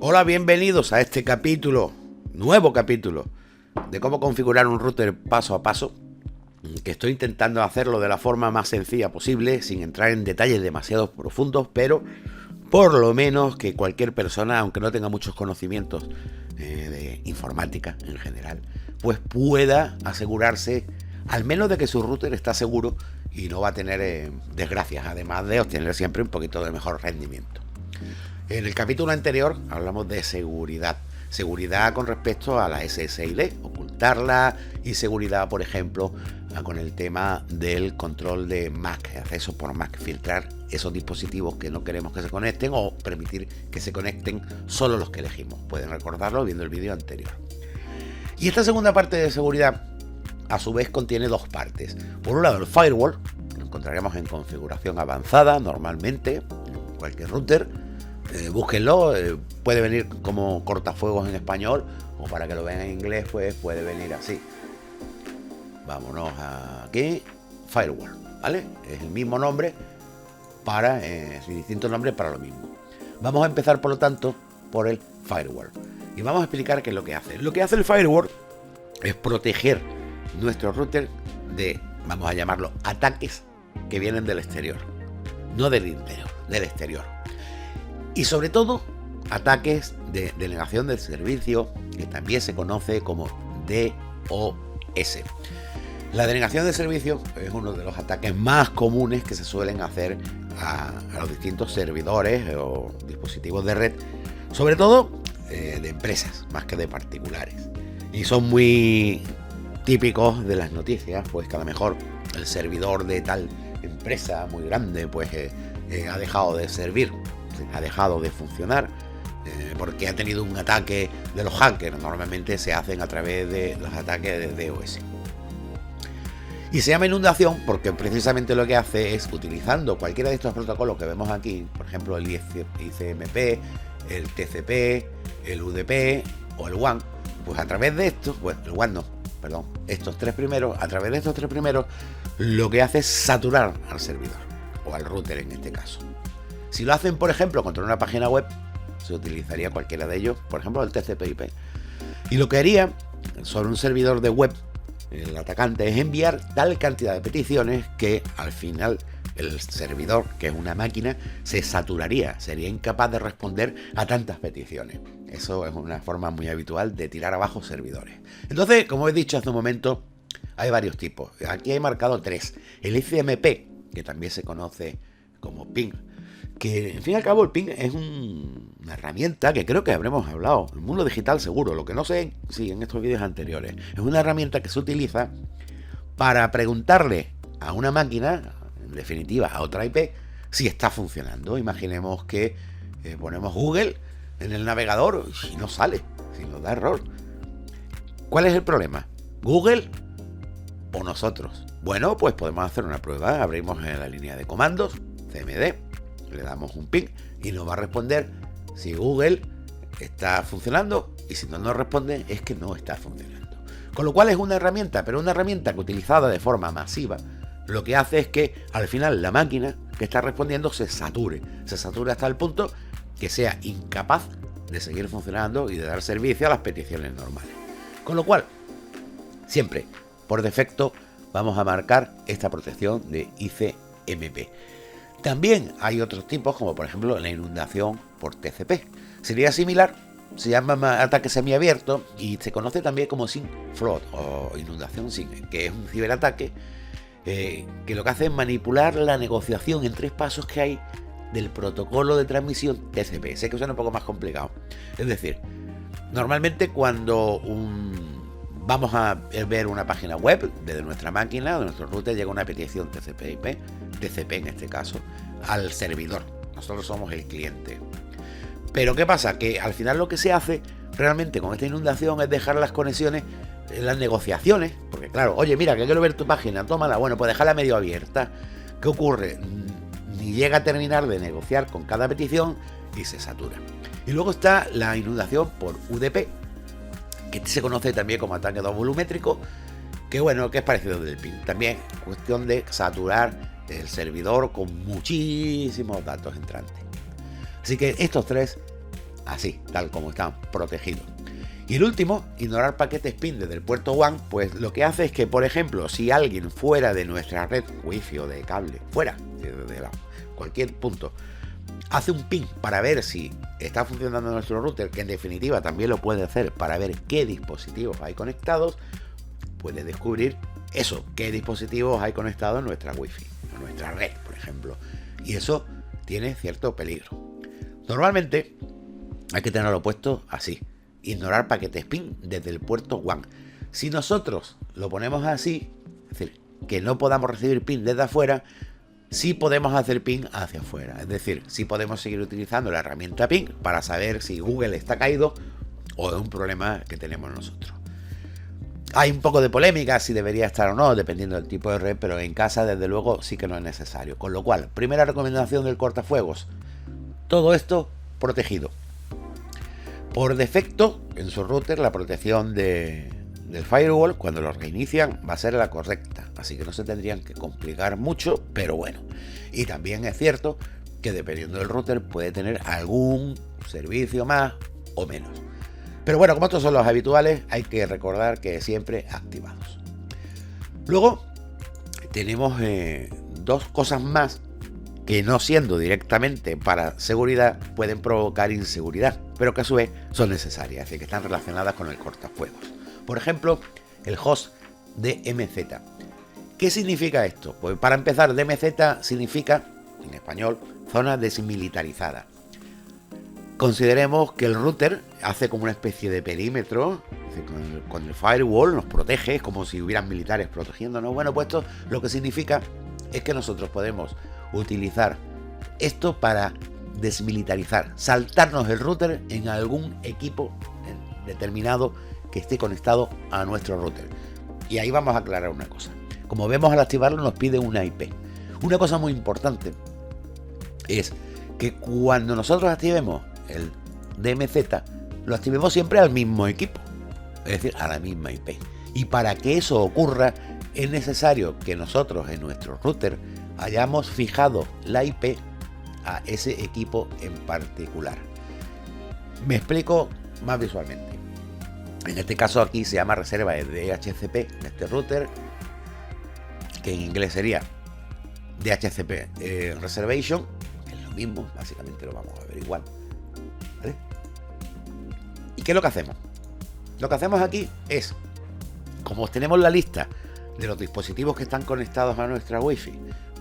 Hola, bienvenidos a este nuevo capítulo de cómo configurar un router paso a paso, que estoy intentando hacerlo de la forma más sencilla posible, sin entrar en detalles demasiado profundos, pero por lo menos que cualquier persona, aunque no tenga muchos conocimientos de informática en general, pues pueda asegurarse al menos de que su router está seguro y no va a tener desgracias, además de obtener siempre un poquito de mejor rendimiento. En el capítulo anterior hablamos de seguridad. Seguridad con respecto a la SSID, ocultarla, y seguridad, por ejemplo, con el tema del control de MAC, acceso por MAC, filtrar esos dispositivos que no queremos que se conecten o permitir que se conecten solo los que elegimos. Pueden recordarlo viendo el vídeo anterior. Y esta segunda parte de seguridad, a su vez, contiene dos partes. Por un lado, el firewall, que lo encontraremos en configuración avanzada normalmente, en cualquier router. Búsquenlo, puede venir como cortafuegos en español, o para que lo vean en inglés, pues puede venir así. Vámonos aquí, firewall, ¿vale? Es el mismo nombre para distintos nombres para lo mismo. Vamos a empezar, por lo tanto, por el firewall y vamos a explicar qué es lo que hace. Lo que hace el firewall es proteger nuestro router de, vamos a llamarlo, ataques que vienen del exterior, no del interior, del exterior. Y sobre todo, ataques de denegación del servicio, que también se conoce como DOS. La denegación de servicio es uno de los ataques más comunes que se suelen hacer a los distintos servidores o dispositivos de red, sobre todo de empresas, más que de particulares. Y son muy típicos de las noticias, pues que a lo mejor el servidor de tal empresa muy grande pues ha dejado de servir, ha dejado de funcionar porque ha tenido un ataque de los hackers. Normalmente se hacen a través de los ataques de DOS. Y se llama inundación porque precisamente lo que hace es, utilizando cualquiera de estos protocolos que vemos aquí, por ejemplo el ICMP, el TCP, el UDP o el WAN, pues a través de estos, pues el WAN no, perdón, estos tres primeros, a través de estos tres primeros, lo que hace es saturar al servidor, o al router en este caso. Si lo hacen, por ejemplo, contra una página web, se utilizaría cualquiera de ellos, por ejemplo el TCP/IP. Y lo que haría sobre un servidor de web, el atacante, es enviar tal cantidad de peticiones que al final el servidor, que es una máquina, se saturaría, sería incapaz de responder a tantas peticiones. Eso es una forma muy habitual de tirar abajo servidores. Entonces, como he dicho hace un momento, hay varios tipos. Aquí he marcado tres. El ICMP, que también se conoce como ping, que en fin y al cabo el ping es una herramienta que creo que habremos hablado, el mundo digital seguro, lo que no sé si en estos vídeos anteriores. Es una herramienta que se utiliza para preguntarle a una máquina, en definitiva a otra IP, si está funcionando. Imaginemos que ponemos Google en el navegador y no sale, si nos da error. ¿Cuál es el problema? ¿Google o nosotros? Bueno, pues podemos hacer una prueba. Abrimos en la línea de comandos, CMD, le damos un ping y nos va a responder si Google está funcionando, y si no nos responde es que no está funcionando. Con lo cual es una herramienta, pero una herramienta que, utilizada de forma masiva, lo que hace es que al final la máquina que está respondiendo se sature hasta el punto que sea incapaz de seguir funcionando y de dar servicio a las peticiones normales. Con lo cual, siempre por defecto vamos a marcar esta protección de ICMP. También hay otros tipos, como por ejemplo la inundación por TCP. Sería similar, se llama ataque semiabierto y se conoce también como SYN Flood o inundación SYN, que es un ciberataque que lo que hace es manipular la negociación en tres pasos que hay del protocolo de transmisión TCP. Sé que suena un poco más complicado. Es decir, normalmente cuando vamos a ver una página web desde nuestra máquina, de nuestro router, llega una petición TCP/IP, TCP en este caso, al servidor. Nosotros somos el cliente. Pero ¿qué pasa? Que al final lo que se hace realmente con esta inundación es dejar las conexiones, las negociaciones, porque claro, oye, mira, que quiero ver tu página, tómala, bueno, pues dejarla medio abierta. ¿Qué ocurre? Ni llega a terminar de negociar con cada petición y se satura. Y luego está la inundación por UDP, que se conoce también como ataque volumétrico, que bueno, que es parecido al del ping. También cuestión de saturar el servidor con muchísimos datos entrantes. Así que estos tres así, tal como están protegidos. Y el último, ignorar paquetes PIN desde el puerto WAN, pues lo que hace es que, por ejemplo, si alguien fuera de nuestra red Wi-Fi o de cable, fuera de cualquier punto, hace un ping para ver si está funcionando nuestro router, que en definitiva también lo puede hacer para ver qué dispositivos hay conectados, puede descubrir eso, qué dispositivos hay conectados en nuestra Wi-Fi, en nuestra red, por ejemplo. Y eso tiene cierto peligro. Normalmente hay que tenerlo puesto así: ignorar paquetes PIN desde el puerto WAN. Si nosotros lo ponemos así, es decir, que no podamos recibir PIN desde afuera, sí podemos hacer PIN hacia afuera. Es decir, sí podemos seguir utilizando la herramienta PIN para saber si Google está caído o es un problema que tenemos nosotros. Hay un poco de polémica si debería estar o no, dependiendo del tipo de red, pero en casa desde luego sí que no es necesario. Con lo cual, primera recomendación del cortafuegos: todo esto protegido. Por defecto, en su router, la protección del firewall, cuando lo reinician, va a ser la correcta. Así que no se tendrían que complicar mucho, pero bueno. Y también es cierto que dependiendo del router puede tener algún servicio más o menos. Pero bueno, como estos son los habituales, hay que recordar que siempre activados. Luego, tenemos dos cosas más que, no siendo directamente para seguridad, pueden provocar inseguridad, pero que a su vez son necesarias, es decir, que están relacionadas con el cortafuegos. Por ejemplo, el host DMZ. ¿Qué significa esto? Pues para empezar, DMZ significa, en español, zona desmilitarizada. Consideremos que el router hace como una especie de perímetro, es decir, con el firewall nos protege, es como si hubieran militares protegiéndonos. Bueno, pues esto lo que significa es que nosotros podemos utilizar esto para desmilitarizar, saltarnos el router en algún equipo determinado que esté conectado a nuestro router. Y ahí vamos a aclarar una cosa. Como vemos, al activarlo nos pide una IP. Una cosa muy importante es que cuando nosotros activemos el DMZ, lo activemos siempre al mismo equipo, es decir, a la misma IP. Y para que eso ocurra, es necesario que nosotros en nuestro router hayamos fijado la IP a ese equipo en particular. Me explico más visualmente. En este caso aquí se llama reserva de DHCP en este router, que en inglés sería DHCP Reservation, es lo mismo, básicamente lo vamos a ver igual, ¿vale? ¿Y qué es lo que hacemos? Lo que hacemos aquí es, como tenemos la lista de los dispositivos que están conectados a nuestra Wi-Fi,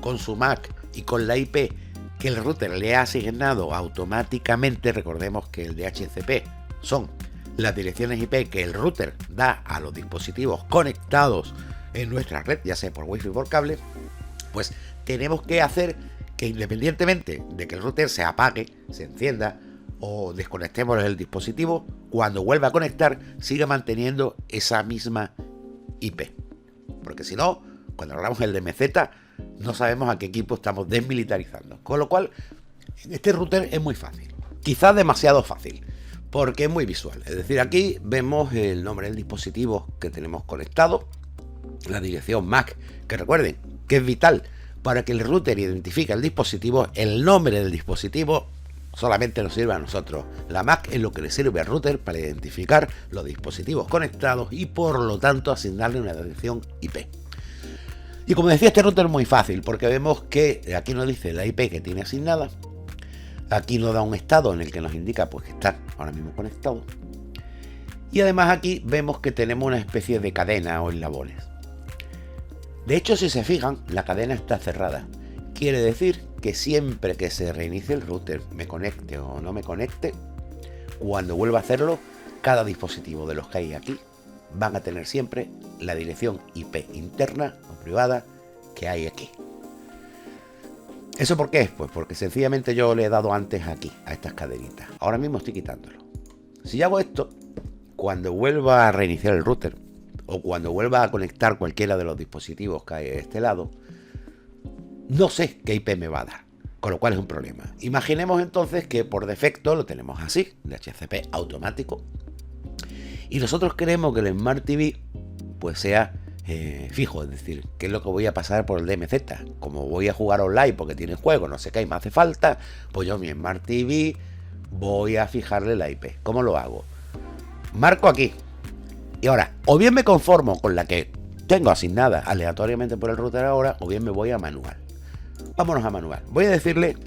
con su MAC y con la IP que el router le ha asignado automáticamente, recordemos que el DHCP son las direcciones IP que el router da a los dispositivos conectados en nuestra red, ya sea por Wi-Fi o por cable, pues tenemos que hacer que, independientemente de que el router se apague, se encienda o desconectemos el dispositivo, cuando vuelva a conectar siga manteniendo esa misma IP. Porque si no, cuando hablamos el DMZ, no sabemos a qué equipo estamos desmilitarizando. Con lo cual, este router es muy fácil. Quizás demasiado fácil, porque es muy visual. Es decir, aquí vemos el nombre del dispositivo que tenemos conectado, la dirección MAC, que recuerden que es vital para que el router identifique el dispositivo. El nombre del dispositivo solamente nos sirve a nosotros. La MAC es lo que le sirve al router para identificar los dispositivos conectados y por lo tanto asignarle una dirección IP. Y como decía, este router es muy fácil porque vemos que aquí nos dice la IP que tiene asignada, aquí nos da un estado en el que nos indica pues que está ahora mismo conectado, y además aquí vemos que tenemos una especie de cadena o eslabones. De hecho, si se fijan, la cadena está cerrada. Quiere decir que siempre que se reinicie el router, me conecte o no me conecte, cuando vuelva a hacerlo, cada dispositivo de los que hay aquí van a tener siempre la dirección IP interna o privada que hay aquí. ¿Eso por qué? Pues porque sencillamente yo le he dado antes aquí, a estas cadenitas. Ahora mismo estoy quitándolo. Si hago esto, cuando vuelva a reiniciar el router o cuando vuelva a conectar cualquiera de los dispositivos que hay de este lado, no sé qué IP me va a dar, con lo cual es un problema. Imaginemos entonces que por defecto lo tenemos así, DHCP automático, y nosotros queremos que el Smart TV pues sea fijo, es decir, que es lo que voy a pasar por el DMZ. Como voy a jugar online porque tiene juego, no sé qué, y me hace falta, pues yo mi Smart TV voy a fijarle la IP. ¿Cómo lo hago? Marco aquí. Y ahora, o bien me conformo con la que tengo asignada aleatoriamente por el router ahora, o bien me voy a manual. Vámonos a manual. Voy a decirle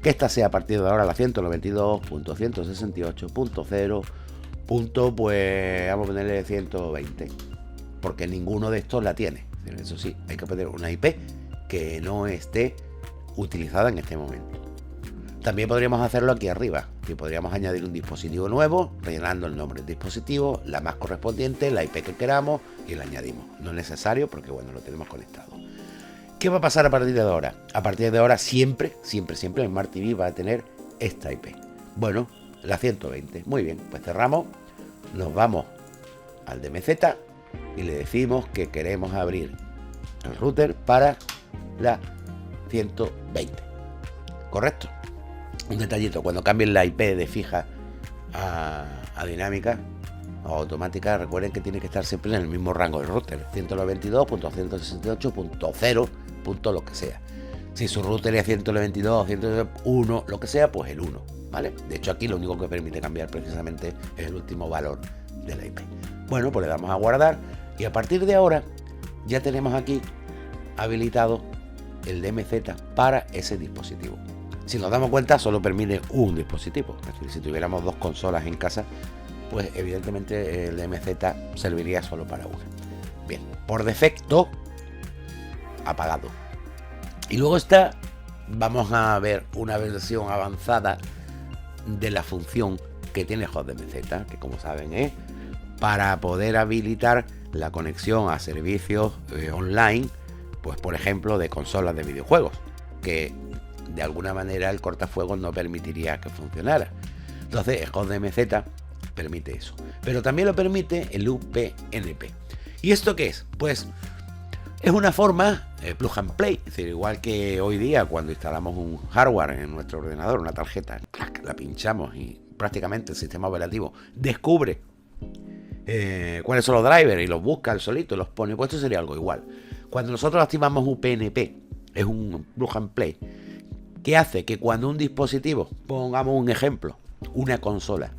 que esta sea a partir de ahora la 192.168.0. Pues vamos a ponerle 120, porque ninguno de estos la tiene. Eso sí, hay que poner una IP que no esté utilizada en este momento. También podríamos hacerlo aquí arriba, que podríamos añadir un dispositivo nuevo, rellenando el nombre del dispositivo, la más correspondiente, la IP que queramos y la añadimos. No es necesario porque bueno, lo tenemos conectado. ¿Qué va a pasar a partir de ahora? A partir de ahora siempre el Smart TV va a tener esta IP. Bueno, la 120. Muy bien, pues cerramos, nos vamos al DMZ y le decimos que queremos abrir el router para la 120. ¿Correcto? Un detallito, cuando cambien la IP de fija a dinámica o automática, recuerden que tiene que estar siempre en el mismo rango del router, 192.168.0. lo que sea. Si su router es 192, 101, lo que sea, pues el 1, ¿vale? De hecho aquí lo único que permite cambiar precisamente es el último valor de la IP. Bueno, pues le damos a guardar y a partir de ahora ya tenemos aquí habilitado el DMZ para ese dispositivo. Si nos damos cuenta, solo permite un dispositivo. Es decir, si tuviéramos dos consolas en casa, pues evidentemente el DMZ serviría solo para una. Bien, por defecto apagado. Y luego vamos a ver una versión avanzada de la función que tiene HostDMZ, que como saben es para poder habilitar la conexión a servicios online, pues por ejemplo de consolas de videojuegos, que de alguna manera el cortafuegos no permitiría que funcionara. Entonces el HostDMZ permite eso, pero también lo permite el UPnP. ¿Y esto qué es? Pues es una forma plug and play, es decir, igual que hoy día cuando instalamos un hardware en nuestro ordenador, una tarjeta, ¡clac!, la pinchamos y prácticamente el sistema operativo descubre cuáles son los drivers y los busca el solito, los pone. Pues esto sería algo igual. Cuando nosotros activamos UPnP, es un plug and play que hace que cuando un dispositivo, pongamos un ejemplo, una consola,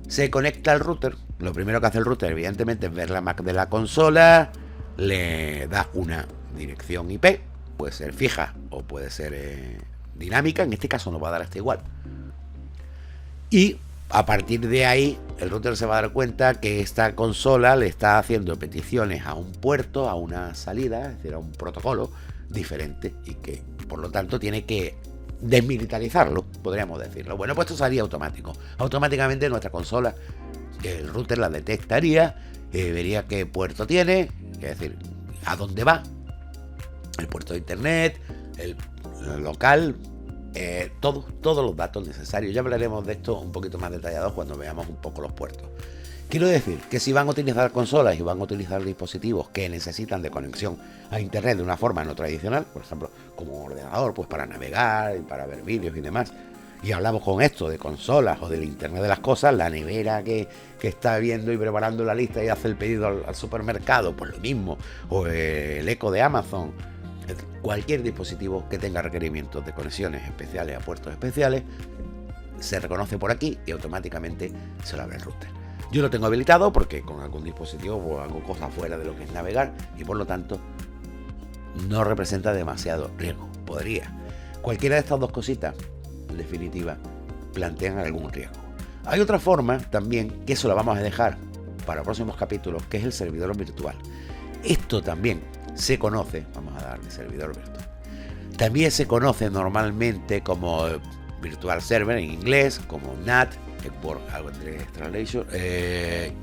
se conecta al router, lo primero que hace el router evidentemente es ver la MAC de la consola, le da una dirección IP, puede ser fija o puede ser dinámica, en este caso nos va a dar hasta igual. Y a partir de ahí el router se va a dar cuenta que esta consola le está haciendo peticiones a un puerto, a una salida, es decir, a un protocolo diferente y que por lo tanto tiene que desmilitarizarlo, podríamos decirlo. Bueno, pues esto sería automático. Automáticamente nuestra consola, el router la detectaría, vería qué puerto tiene, es decir, a dónde va, el puerto de internet, el local, todos los datos necesarios. Ya hablaremos de esto un poquito más detallados cuando veamos un poco los puertos. Quiero decir que si van a utilizar consolas y van a utilizar dispositivos que necesitan de conexión a internet de una forma no tradicional, por ejemplo, como un ordenador, pues para navegar y para ver vídeos y demás, y hablamos con esto de consolas o del internet de las cosas, la nevera que está viendo y preparando la lista y hace el pedido al supermercado, pues lo mismo, o el Echo de Amazon, cualquier dispositivo que tenga requerimientos de conexiones especiales a puertos especiales, se reconoce por aquí y automáticamente se lo abre el router. Yo lo tengo habilitado porque con algún dispositivo pues, hago cosas fuera de lo que es navegar y por lo tanto no representa demasiado riesgo. Podría. Cualquiera de estas dos cositas, en definitiva, plantean algún riesgo. Hay otra forma también, que eso lo vamos a dejar para próximos capítulos, que es el servidor virtual. Esto también se conoce, vamos a darle servidor virtual. También se conoce normalmente como Virtual Server en inglés, como NAT, por translation,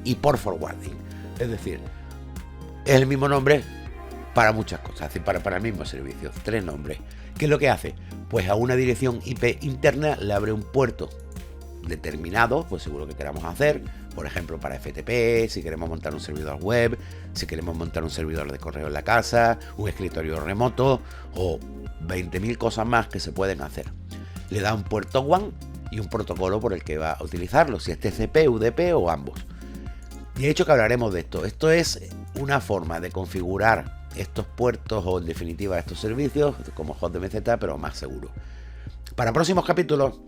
y por forwarding. Es decir, es el mismo nombre para muchas cosas, es decir, para el mismo servicio, 3 nombres. ¿Qué es lo que hace? Pues a una dirección IP interna le abre un puerto determinado, pues seguro que queramos hacer, por ejemplo para FTP, si queremos montar un servidor web, si queremos montar un servidor de correo en la casa, un escritorio remoto o 20.000 cosas más que se pueden hacer. Le da un puerto WAN y un protocolo por el que va a utilizarlo, si es TCP, UDP o ambos. Y de hecho que hablaremos de esto. Esto es una forma de configurar estos puertos o en definitiva estos servicios como HostDMZ, pero más seguro. Para próximos capítulos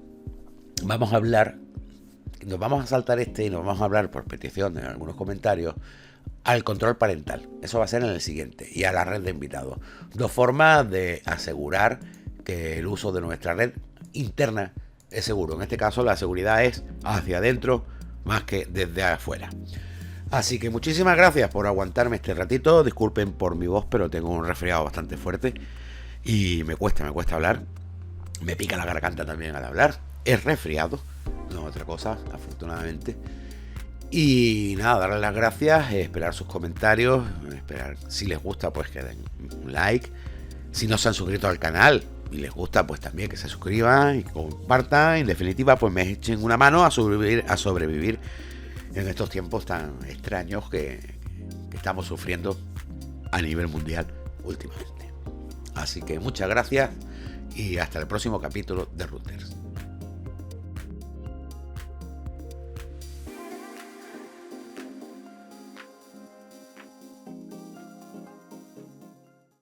vamos a hablar, nos vamos a saltar y nos vamos a hablar por petición en algunos comentarios al control parental. Eso va a ser en el siguiente, y a la red de invitados. Dos formas de asegurar que el uso de nuestra red interna es seguro. En este caso la seguridad es hacia adentro más que desde afuera. Así que muchísimas gracias por aguantarme este ratito. Disculpen por mi voz, pero tengo un resfriado bastante fuerte y me cuesta hablar. Me pica la garganta también al hablar. Es resfriado, no otra cosa, afortunadamente. Y nada, darles las gracias, esperar sus comentarios, esperar si les gusta pues que den un like. Si no se han suscrito al canal y les gusta pues también que se suscriban y compartan. En definitiva pues me echen una mano a sobrevivir en estos tiempos tan extraños que estamos sufriendo a nivel mundial últimamente. Así que muchas gracias y hasta el próximo capítulo de Routers.